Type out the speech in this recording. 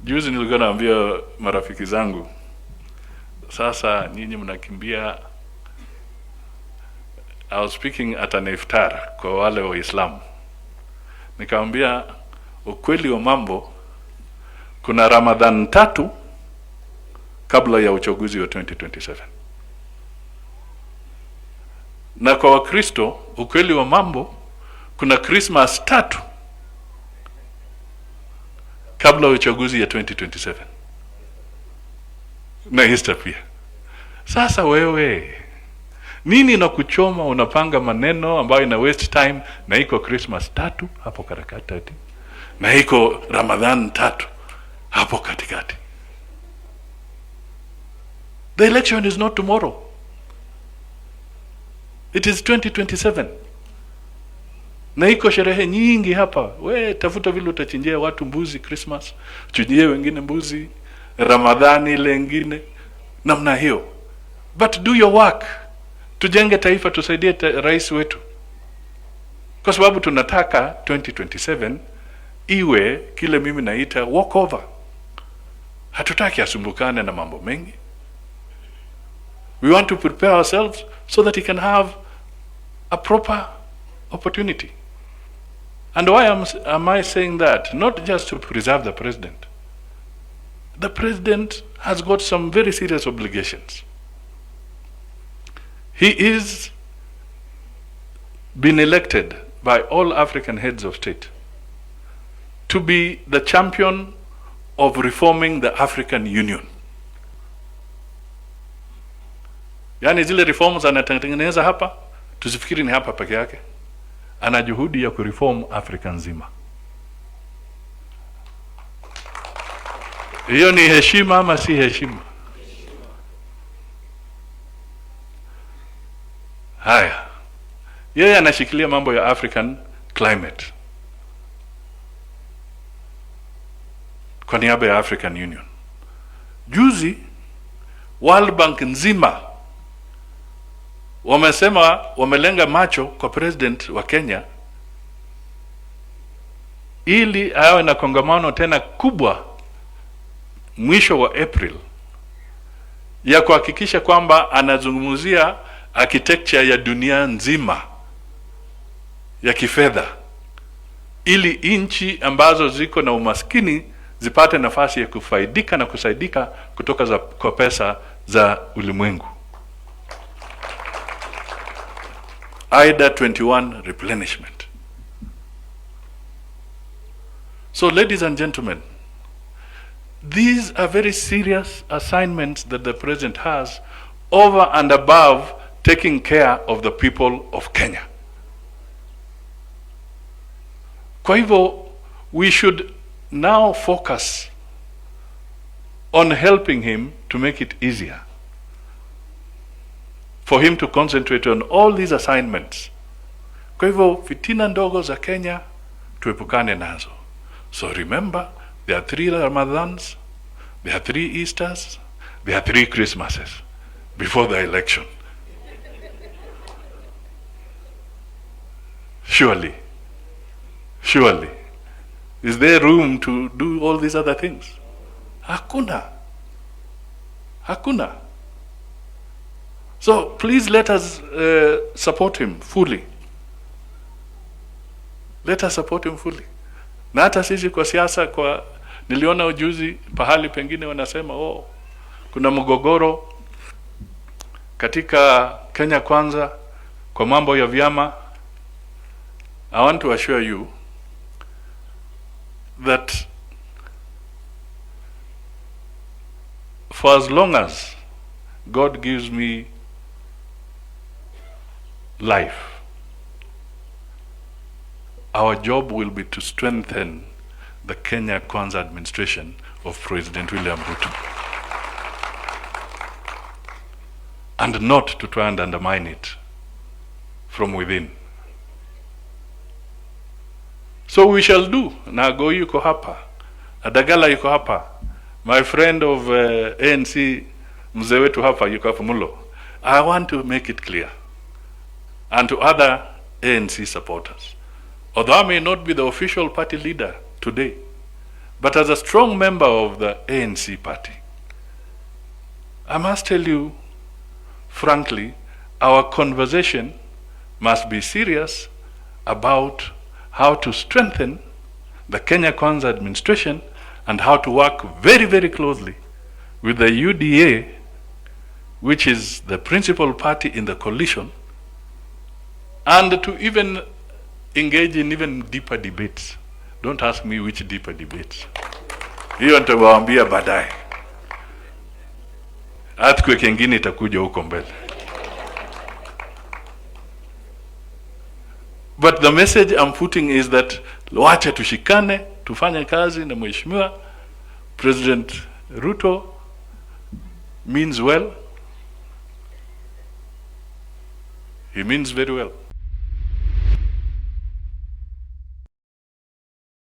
Juzi nilikuwa naambia marafiki zangu, sasa nyinyi mnakimbia. I was speaking at an iftar kwa wale wa Islam. Nikamwambia ukweli wa mambo, kuna Ramadhan 3 kabla ya uchaguzi wa 2027. Na kwa Wakristo ukweli wa mambo, kuna Christmas 3 kabla ya uchaguzi ya 2027. Na Easter pia. Sasa wewe nini na kuchoma, unapanga maneno ambayo ina waste time, na iko Christmas 3 hapo katikati, na iko Ramadhan 3 hapo katikati. The election is not tomorrow. It is 2027. Na iko sherehe nyingi hapa. We tafuta vile utachinjia watu mbuzi Christmas, chinjie wengine mbuzi Ramadhani lengine namna hiyo. But do your work. Tujenge taifa, tusaidie rais wetu. Kwa sababu tunataka 2027 iwe kile mimi naita walk over. Hatutaki asumbukane na mambo mengi. We want to prepare ourselves so that he can have a proper opportunity. And why am I saying that? Not just to preserve the president. The president has got some very serious obligations. He is been elected by all African heads of state to be the champion of reforming the African Union. Yani zile reforms anatengeneza hapa, tusifikiri ni hapa peke yake. Ana juhudi ya kureform Afrika nzima. Hiyo ni heshima ama si heshima? Haya. Yeye anashikilia mambo ya African climate kwa niaba ya African Union. Juzi World Bank nzima wamesema wamelenga macho kwa president wa Kenya ili awe na kongamano tena kubwa mwisho wa April ya kuhakikisha kwamba anazungumzia architecture ya dunia nzima ya kifedha, ili inchi ambazo ziko na umaskini zipate nafasi ya kufaidika na kusaidika kutoka kwa pesa za ulimwengu. IDA 21 replenishment. So ladies and gentlemen, these are very serious assignments that the president has over and above taking care of the people of Kenya. Kwa hivyo, we should now focus on helping him to make it easier for him to concentrate on all these assignments. Kwa hivyo, fitina ndogo za Kenya tuepukane nazo. So remember, there are 3 Ramadhans, there are 3 Easters, there are 3 Christmases before the election. Surely. Is there room to do all these other things? Hakuna. So please let us support him fully. Let us support him fully. Na hata sisi kwa siasa, kwa niliona ujuzi pahali pengine wanasema kuna mgogoro katika Kenya Kwanza kwa mambo ya vyama. I want to assure you that for as long as God gives me life, our job will be to strengthen the Kenya Kwanza administration of President William Ruto, and not to try and undermine it from within. So we shall do. Nago yuko hapa, Adagala yuko hapa, my friend of ANC mzee wetu hapa yuko hapa Mulo. I want to make it clear, and to other ANC supporters, although I may not be the official party leader today, But as a strong member of the ANC party, I must tell you, frankly, our conversation must be serious about how to strengthen the Kenya Kwanza administration and how to work very, very closely with the UDA, which is the principal party in the coalition, and to even engage in even deeper debates. Don't ask me which deeper debates. Hiyo nitawaambia baadaye. Earthquake ingine itakuja huko mbele. But the message I'm putting is that wacha tushikane, tufanye kazi na mheshimiwa President Ruto means well. He means very well.